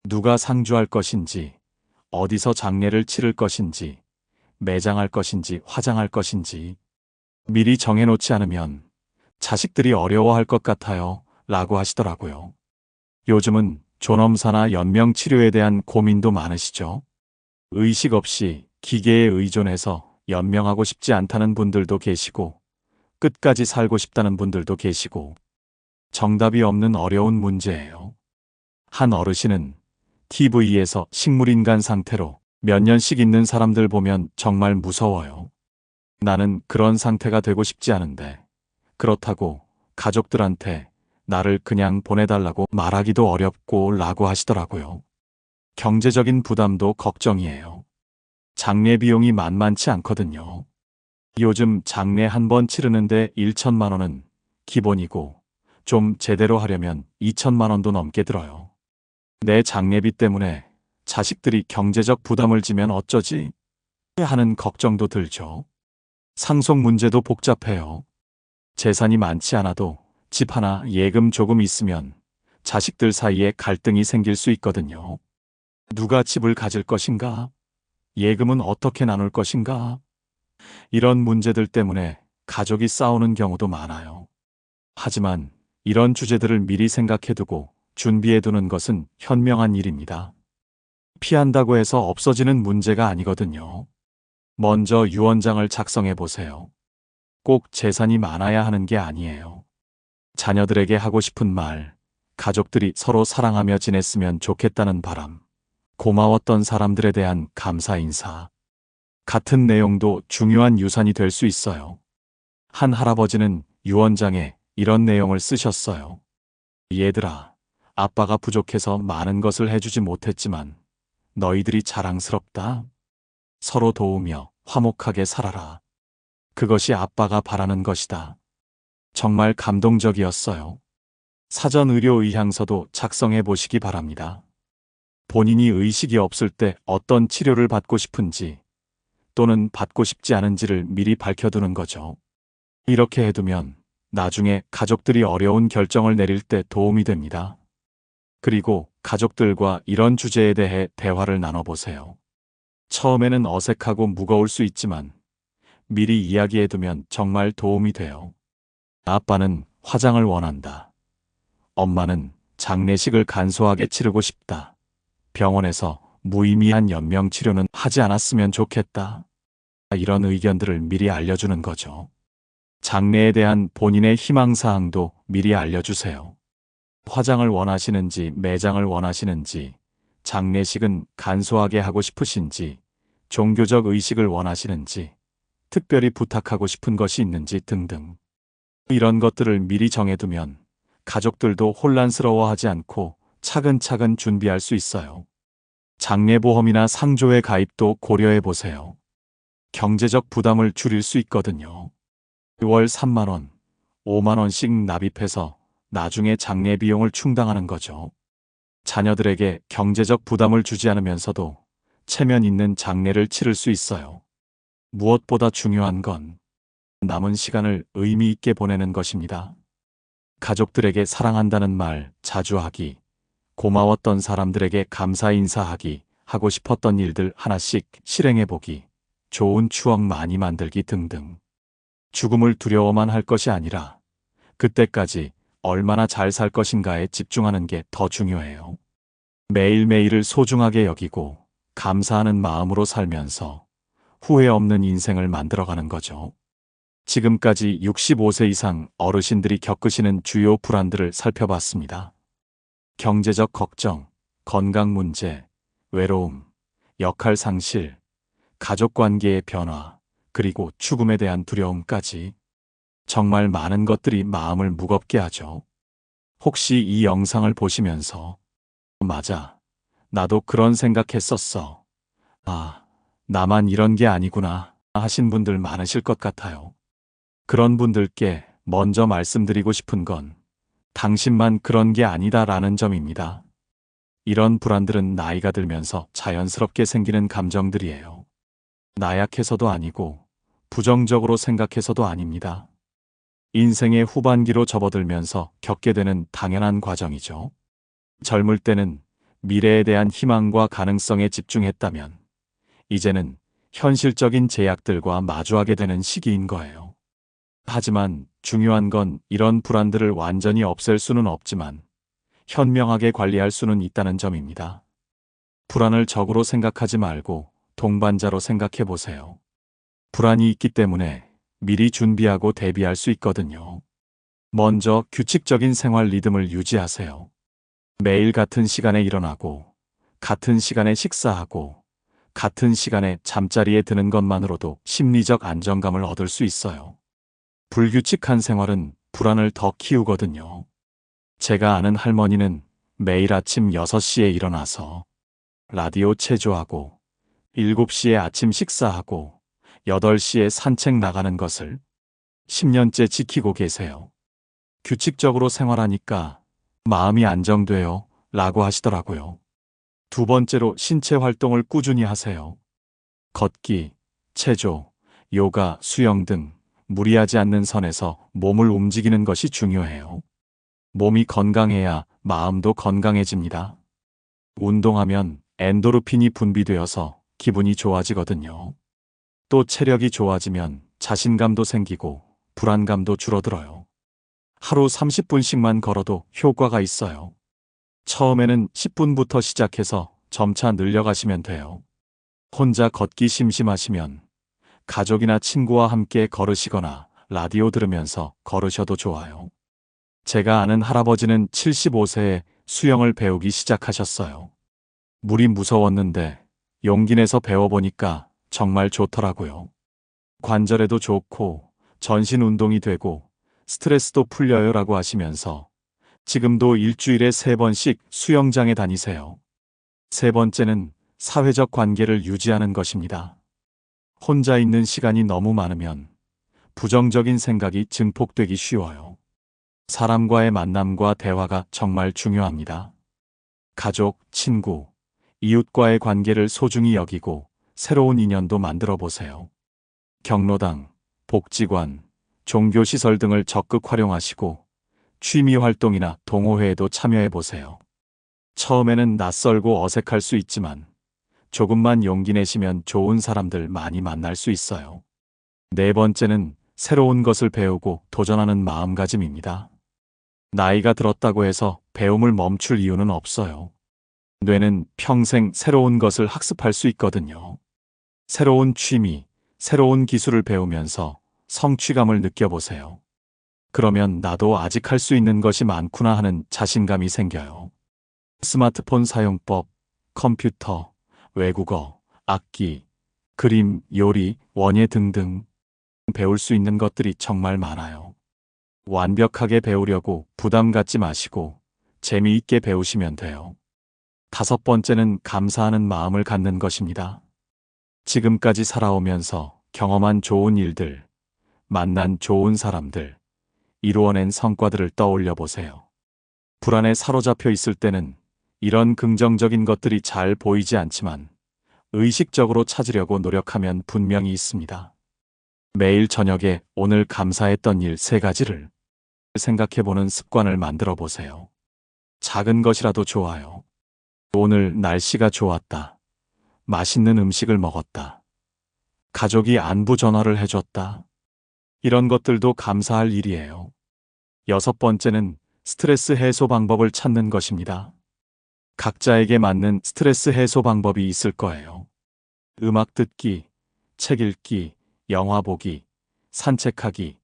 누가 상주할 것인지, 어디서 장례를 치를 것인지, 매장할 것인지, 화장할 것인지 미리 정해놓지 않으면 자식들이 어려워할 것 같아요 라고 하시더라고요. 요즘은 존엄사나 연명치료에 대한 고민도 많으시죠. 의식 없이 기계에 의존해서 연명하고 싶지 않다는 분들도 계시고 끝까지 살고 싶다는 분들도 계시고 정답이 없는 어려운 문제예요. 한 어르신은 TV에서 식물인간 상태로 몇 년씩 있는 사람들 보면 정말 무서워요. 나는 그런 상태가 되고 싶지 않은데 그렇다고 가족들한테 나를 그냥 보내달라고 말하기도 어렵고 라고 하시더라고요. 경제적인 부담도 걱정이에요. 장례 비용이 만만치 않거든요. 요즘 장례 한 번 치르는데 1천만 원은 기본이고 좀 제대로 하려면 2천만 원도 넘게 들어요. 내 장례비 때문에 자식들이 경제적 부담을 지면 어쩌지? 하는 걱정도 들죠. 상속 문제도 복잡해요. 재산이 많지 않아도 집 하나 예금 조금 있으면 자식들 사이에 갈등이 생길 수 있거든요. 누가 집을 가질 것인가? 예금은 어떻게 나눌 것인가? 이런 문제들 때문에 가족이 싸우는 경우도 많아요. 하지만 이런 주제들을 미리 생각해두고 준비해두는 것은 현명한 일입니다. 피한다고 해서 없어지는 문제가 아니거든요. 먼저 유언장을 작성해 보세요. 꼭 재산이 많아야 하는 게 아니에요. 자녀들에게 하고 싶은 말, 가족들이 서로 사랑하며 지냈으면 좋겠다는 바람, 고마웠던 사람들에 대한 감사 인사. 같은 내용도 중요한 유산이 될 수 있어요. 한 할아버지는 유언장에 이런 내용을 쓰셨어요. 얘들아, 아빠가 부족해서 많은 것을 해주지 못했지만 너희들이 자랑스럽다. 서로 도우며 화목하게 살아라. 그것이 아빠가 바라는 것이다. 정말 감동적이었어요. 사전 의료 의향서도 작성해 보시기 바랍니다. 본인이 의식이 없을 때 어떤 치료를 받고 싶은지 또는 받고 싶지 않은지를 미리 밝혀두는 거죠. 이렇게 해두면 나중에 가족들이 어려운 결정을 내릴 때 도움이 됩니다. 그리고 가족들과 이런 주제에 대해 대화를 나눠보세요. 처음에는 어색하고 무거울 수 있지만 미리 이야기해두면 정말 도움이 돼요. 아빠는 화장을 원한다. 엄마는 장례식을 간소하게 치르고 싶다. 병원에서 무의미한 연명 치료는 하지 않았으면 좋겠다. 이런 의견들을 미리 알려주는 거죠. 장례에 대한 본인의 희망사항도 미리 알려주세요. 화장을 원하시는지 매장을 원하시는지, 장례식은 간소하게 하고 싶으신지, 종교적 의식을 원하시는지, 특별히 부탁하고 싶은 것이 있는지 등등. 이런 것들을 미리 정해두면 가족들도 혼란스러워하지 않고 차근차근 준비할 수 있어요. 장례보험이나 상조의 가입도 고려해 보세요. 경제적 부담을 줄일 수 있거든요. 월 3만 원, 5만 원씩 납입해서 나중에 장례 비용을 충당하는 거죠. 자녀들에게 경제적 부담을 주지 않으면서도 체면 있는 장례를 치를 수 있어요. 무엇보다 중요한 건 남은 시간을 의미 있게 보내는 것입니다. 가족들에게 사랑한다는 말 자주 하기, 고마웠던 사람들에게 감사 인사하기, 하고 싶었던 일들 하나씩 실행해보기, 좋은 추억 많이 만들기 등등. 죽음을 두려워만 할 것이 아니라 그때까지 얼마나 잘 살 것인가에 집중하는 게 더 중요해요. 매일매일을 소중하게 여기고 감사하는 마음으로 살면서 후회 없는 인생을 만들어가는 거죠. 지금까지 65세 이상 어르신들이 겪으시는 주요 불안들을 살펴봤습니다. 경제적 걱정, 건강 문제, 외로움, 역할 상실, 가족 관계의 변화, 그리고 죽음에 대한 두려움까지 정말 많은 것들이 마음을 무겁게 하죠. 혹시 이 영상을 보시면서 맞아, 나도 그런 생각했었어. 아, 나만 이런 게 아니구나 하신 분들 많으실 것 같아요. 그런 분들께 먼저 말씀드리고 싶은 건 당신만 그런 게 아니다라는 점입니다. 이런 불안들은 나이가 들면서 자연스럽게 생기는 감정들이에요. 나약해서도 아니고 부정적으로 생각해서도 아닙니다. 인생의 후반기로 접어들면서 겪게 되는 당연한 과정이죠. 젊을 때는 미래에 대한 희망과 가능성에 집중했다면 이제는 현실적인 제약들과 마주하게 되는 시기인 거예요. 하지만 중요한 건 이런 불안들을 완전히 없앨 수는 없지만 현명하게 관리할 수는 있다는 점입니다. 불안을 적으로 생각하지 말고 동반자로 생각해 보세요. 불안이 있기 때문에 미리 준비하고 대비할 수 있거든요. 먼저 규칙적인 생활 리듬을 유지하세요. 매일 같은 시간에 일어나고, 같은 시간에 식사하고, 같은 시간에 잠자리에 드는 것만으로도 심리적 안정감을 얻을 수 있어요. 불규칙한 생활은 불안을 더 키우거든요. 제가 아는 할머니는 매일 아침 6시에 일어나서 라디오 체조하고 7시에 아침 식사하고 8시에 산책 나가는 것을 10년째 지키고 계세요. 규칙적으로 생활하니까 마음이 안정돼요 라고 하시더라고요. 두 번째로 신체 활동을 꾸준히 하세요. 걷기, 체조, 요가, 수영 등 무리하지 않는 선에서 몸을 움직이는 것이 중요해요. 몸이 건강해야 마음도 건강해집니다. 운동하면 엔도르핀이 분비되어서 기분이 좋아지거든요. 또 체력이 좋아지면 자신감도 생기고 불안감도 줄어들어요. 하루 30분씩만 걸어도 효과가 있어요. 처음에는 10분부터 시작해서 점차 늘려가시면 돼요. 혼자 걷기 심심하시면 가족이나 친구와 함께 걸으시거나 라디오 들으면서 걸으셔도 좋아요. 제가 아는 할아버지는 75세에 수영을 배우기 시작하셨어요. 물이 무서웠는데 용기 내서 배워보니까 정말 좋더라고요. 관절에도 좋고 전신 운동이 되고 스트레스도 풀려요라고 하시면서 지금도 일주일에 3번씩 수영장에 다니세요. 세 번째는 사회적 관계를 유지하는 것입니다. 혼자 있는 시간이 너무 많으면 부정적인 생각이 증폭되기 쉬워요. 사람과의 만남과 대화가 정말 중요합니다. 가족, 친구, 이웃과의 관계를 소중히 여기고 새로운 인연도 만들어 보세요. 경로당, 복지관, 종교시설 등을 적극 활용하시고 취미 활동이나 동호회에도 참여해 보세요. 처음에는 낯설고 어색할 수 있지만 조금만 용기 내시면 좋은 사람들 많이 만날 수 있어요. 네 번째는 새로운 것을 배우고 도전하는 마음가짐입니다. 나이가 들었다고 해서 배움을 멈출 이유는 없어요. 뇌는 평생 새로운 것을 학습할 수 있거든요. 새로운 취미, 새로운 기술을 배우면서 성취감을 느껴보세요. 그러면 나도 아직 할 수 있는 것이 많구나 하는 자신감이 생겨요. 스마트폰 사용법, 컴퓨터, 외국어, 악기, 그림, 요리, 원예 등등 배울 수 있는 것들이 정말 많아요. 완벽하게 배우려고 부담 갖지 마시고 재미있게 배우시면 돼요. 다섯 번째는 감사하는 마음을 갖는 것입니다. 지금까지 살아오면서 경험한 좋은 일들, 만난 좋은 사람들, 이루어낸 성과들을 떠올려 보세요. 불안에 사로잡혀 있을 때는 이런 긍정적인 것들이 잘 보이지 않지만 의식적으로 찾으려고 노력하면 분명히 있습니다. 매일 저녁에 오늘 감사했던 일 3가지를 생각해보는 습관을 만들어 보세요. 작은 것이라도 좋아요. 오늘 날씨가 좋았다. 맛있는 음식을 먹었다. 가족이 안부 전화를 해줬다. 이런 것들도 감사할 일이에요. 여섯 번째는 스트레스 해소 방법을 찾는 것입니다. 각자에게 맞는 스트레스 해소 방법이 있을 거예요. 음악 듣기, 책 읽기, 영화 보기, 산책하기,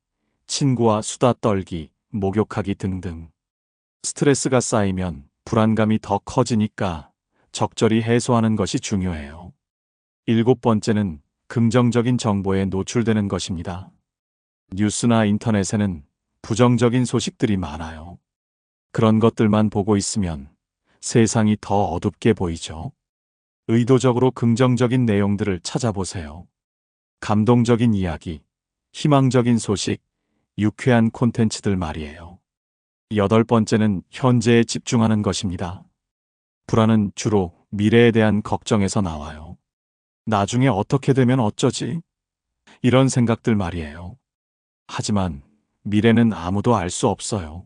친구와 수다 떨기, 목욕하기 등등. 스트레스가 쌓이면 불안감이 더 커지니까 적절히 해소하는 것이 중요해요. 일곱 번째는 긍정적인 정보에 노출되는 것입니다. 뉴스나 인터넷에는 부정적인 소식들이 많아요. 그런 것들만 보고 있으면 세상이 더 어둡게 보이죠. 의도적으로 긍정적인 내용들을 찾아보세요. 감동적인 이야기, 희망적인 소식, 유쾌한 콘텐츠들 말이에요. 여덟 번째는 현재에 집중하는 것입니다. 불안은 주로 미래에 대한 걱정에서 나와요. 나중에 어떻게 되면 어쩌지? 이런 생각들 말이에요. 하지만 미래는 아무도 알 수 없어요.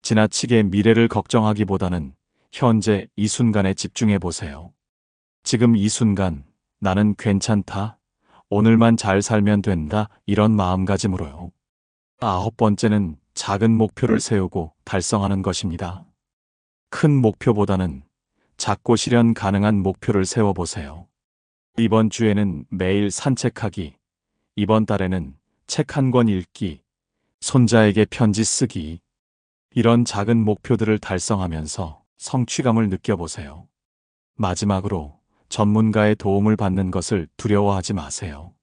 지나치게 미래를 걱정하기보다는 현재 이 순간에 집중해 보세요. 지금 이 순간 나는 괜찮다. 오늘만 잘 살면 된다. 이런 마음가짐으로요. 아홉 번째는 작은 목표를 세우고 달성하는 것입니다. 큰 목표보다는 작고 실현 가능한 목표를 세워보세요. 이번 주에는 매일 산책하기, 이번 달에는 책 1권 읽기, 손자에게 편지 쓰기, 이런 작은 목표들을 달성하면서 성취감을 느껴보세요. 마지막으로 전문가의 도움을 받는 것을 두려워하지 마세요.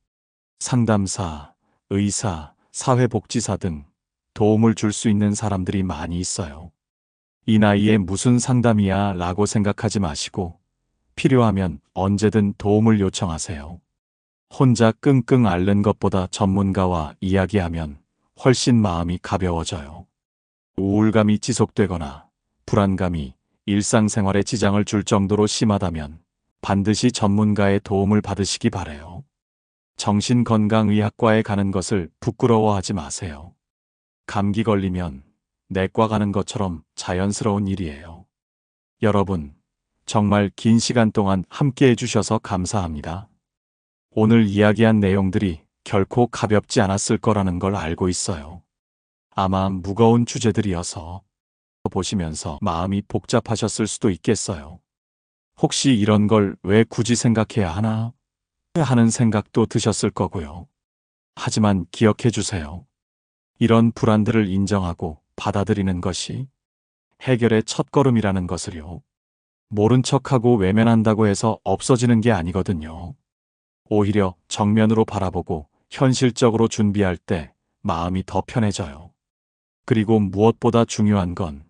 상담사, 의사, 사회복지사 등 도움을 줄 수 있는 사람들이 많이 있어요. 이 나이에 무슨 상담이야 라고 생각하지 마시고 필요하면 언제든 도움을 요청하세요. 혼자 끙끙 앓는 것보다 전문가와 이야기하면 훨씬 마음이 가벼워져요. 우울감이 지속되거나 불안감이 일상생활에 지장을 줄 정도로 심하다면 반드시 전문가의 도움을 받으시기 바라요. 정신건강의학과에 가는 것을 부끄러워하지 마세요. 감기 걸리면 내과 가는 것처럼 자연스러운 일이에요. 여러분, 정말 긴 시간 동안 함께 해주셔서 감사합니다. 오늘 이야기한 내용들이 결코 가볍지 않았을 거라는 걸 알고 있어요. 아마 무거운 주제들이어서 보시면서 마음이 복잡하셨을 수도 있겠어요. 혹시 이런 걸 왜 굳이 생각해야 하나? 하는 생각도 드셨을 거고요. 하지만 기억해 주세요. 이런 불안들을 인정하고 받아들이는 것이 해결의 첫걸음이라는 것을요. 모른 척하고 외면한다고 해서 없어지는 게 아니거든요. 오히려 정면으로 바라보고 현실적으로 준비할 때 마음이 더 편해져요. 그리고 무엇보다 중요한 건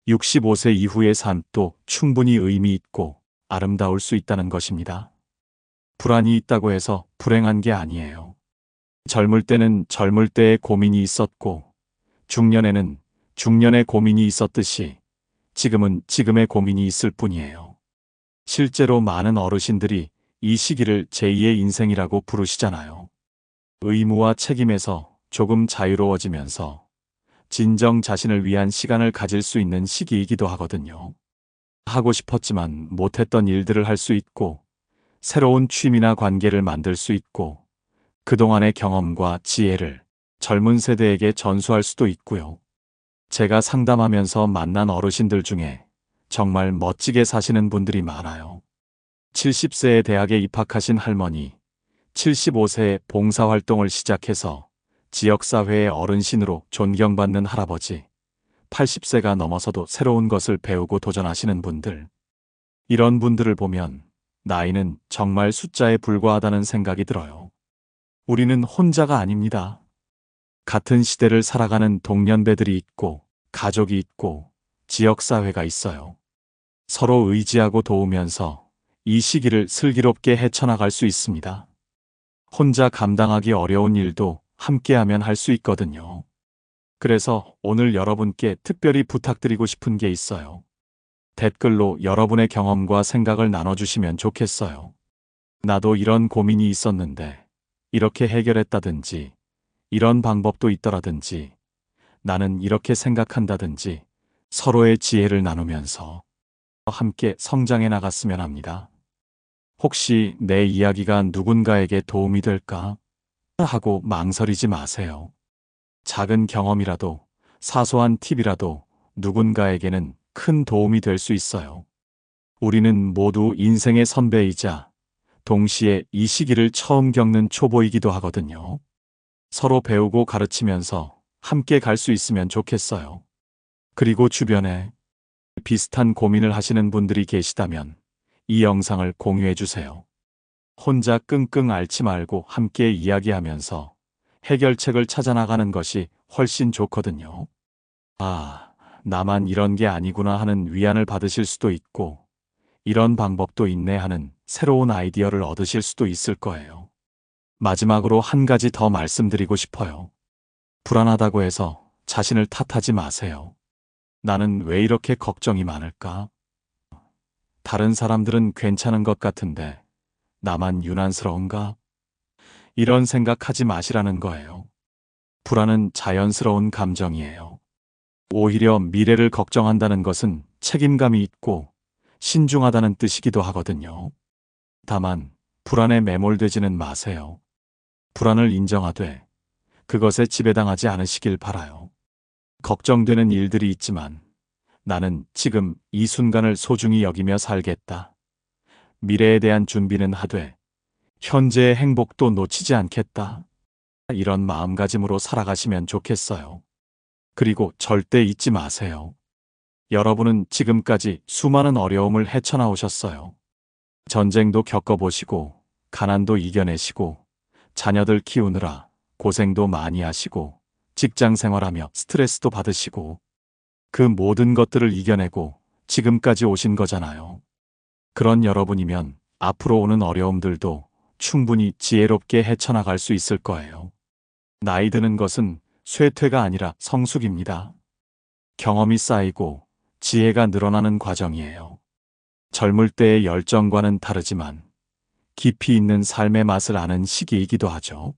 65세 이후의 삶도 충분히 의미 있고 아름다울 수 있다는 것입니다. 불안이 있다고 해서 불행한 게 아니에요. 젊을 때는 젊을 때의 고민이 있었고 중년에는 중년의 고민이 있었듯이 지금은 지금의 고민이 있을 뿐이에요. 실제로 많은 어르신들이 이 시기를 제2의 인생이라고 부르시잖아요. 의무와 책임에서 조금 자유로워지면서 진정 자신을 위한 시간을 가질 수 있는 시기이기도 하거든요. 하고 싶었지만 못했던 일들을 할 수 있고 새로운 취미나 관계를 만들 수 있고 그동안의 경험과 지혜를 젊은 세대에게 전수할 수도 있고요. 제가 상담하면서 만난 어르신들 중에 정말 멋지게 사시는 분들이 많아요. 70세에 대학에 입학하신 할머니, 75세에 봉사활동을 시작해서 지역사회의 어른신으로 존경받는 할아버지, 80세가 넘어서도 새로운 것을 배우고 도전하시는 분들. 이런 분들을 보면 나이는 정말 숫자에 불과하다는 생각이 들어요. 우리는 혼자가 아닙니다. 같은 시대를 살아가는 동년배들이 있고 가족이 있고 지역사회가 있어요. 서로 의지하고 도우면서 이 시기를 슬기롭게 헤쳐나갈 수 있습니다. 혼자 감당하기 어려운 일도 함께하면 할 수 있거든요. 그래서 오늘 여러분께 특별히 부탁드리고 싶은 게 있어요. 댓글로 여러분의 경험과 생각을 나눠주시면 좋겠어요. 나도 이런 고민이 있었는데 이렇게 해결했다든지 이런 방법도 있더라든지 나는 이렇게 생각한다든지 서로의 지혜를 나누면서 함께 성장해 나갔으면 합니다. 혹시 내 이야기가 누군가에게 도움이 될까 하고 망설이지 마세요. 작은 경험이라도 사소한 팁이라도 누군가에게는 큰 도움이 될 수 있어요. 우리는 모두 인생의 선배이자 동시에 이 시기를 처음 겪는 초보이기도 하거든요. 서로 배우고 가르치면서 함께 갈 수 있으면 좋겠어요. 그리고 주변에 비슷한 고민을 하시는 분들이 계시다면 이 영상을 공유해 주세요. 혼자 끙끙 앓지 말고 함께 이야기하면서 해결책을 찾아나가는 것이 훨씬 좋거든요. 아, 나만 이런 게 아니구나 하는 위안을 받으실 수도 있고 이런 방법도 있네 하는 새로운 아이디어를 얻으실 수도 있을 거예요. 마지막으로 한 가지 더 말씀드리고 싶어요. 불안하다고 해서 자신을 탓하지 마세요. 나는 왜 이렇게 걱정이 많을까? 다른 사람들은 괜찮은 것 같은데 나만 유난스러운가? 이런 생각하지 마시라는 거예요. 불안은 자연스러운 감정이에요. 오히려 미래를 걱정한다는 것은 책임감이 있고 신중하다는 뜻이기도 하거든요. 다만 불안에 매몰되지는 마세요. 불안을 인정하되 그것에 지배당하지 않으시길 바라요. 걱정되는 일들이 있지만 나는 지금 이 순간을 소중히 여기며 살겠다. 미래에 대한 준비는 하되 현재의 행복도 놓치지 않겠다. 이런 마음가짐으로 살아가시면 좋겠어요. 그리고 절대 잊지 마세요. 여러분은 지금까지 수많은 어려움을 헤쳐나오셨어요. 전쟁도 겪어보시고 가난도 이겨내시고 자녀들 키우느라 고생도 많이 하시고 직장 생활하며 스트레스도 받으시고 그 모든 것들을 이겨내고 지금까지 오신 거잖아요. 그런 여러분이면 앞으로 오는 어려움들도 충분히 지혜롭게 헤쳐나갈 수 있을 거예요. 나이 드는 것은 쇠퇴가 아니라 성숙입니다. 경험이 쌓이고 지혜가 늘어나는 과정이에요. 젊을 때의 열정과는 다르지만 깊이 있는 삶의 맛을 아는 시기이기도 하죠.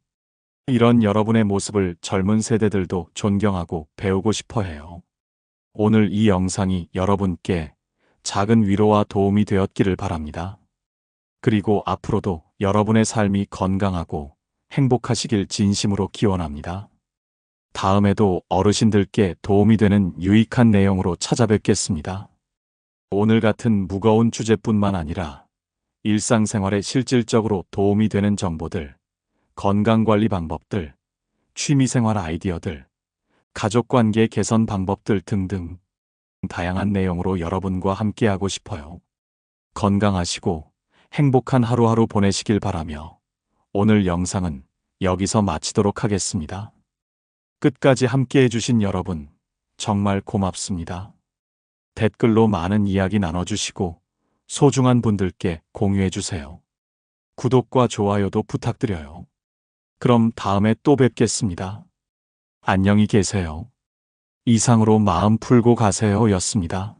이런 여러분의 모습을 젊은 세대들도 존경하고 배우고 싶어 해요. 오늘 이 영상이 여러분께 작은 위로와 도움이 되었기를 바랍니다. 그리고 앞으로도 여러분의 삶이 건강하고 행복하시길 진심으로 기원합니다. 다음에도 어르신들께 도움이 되는 유익한 내용으로 찾아뵙겠습니다. 오늘 같은 무거운 주제뿐만 아니라 일상생활에 실질적으로 도움이 되는 정보들, 건강관리 방법들, 취미생활 아이디어들, 가족관계 개선 방법들 등등 다양한 내용으로 여러분과 함께하고 싶어요. 건강하시고 행복한 하루하루 보내시길 바라며 오늘 영상은 여기서 마치도록 하겠습니다. 끝까지 함께해 주신 여러분 정말 고맙습니다. 댓글로 많은 이야기 나눠주시고 소중한 분들께 공유해 주세요. 구독과 좋아요도 부탁드려요. 그럼 다음에 또 뵙겠습니다. 안녕히 계세요. 이상으로 마음 풀고 가세요 였습니다.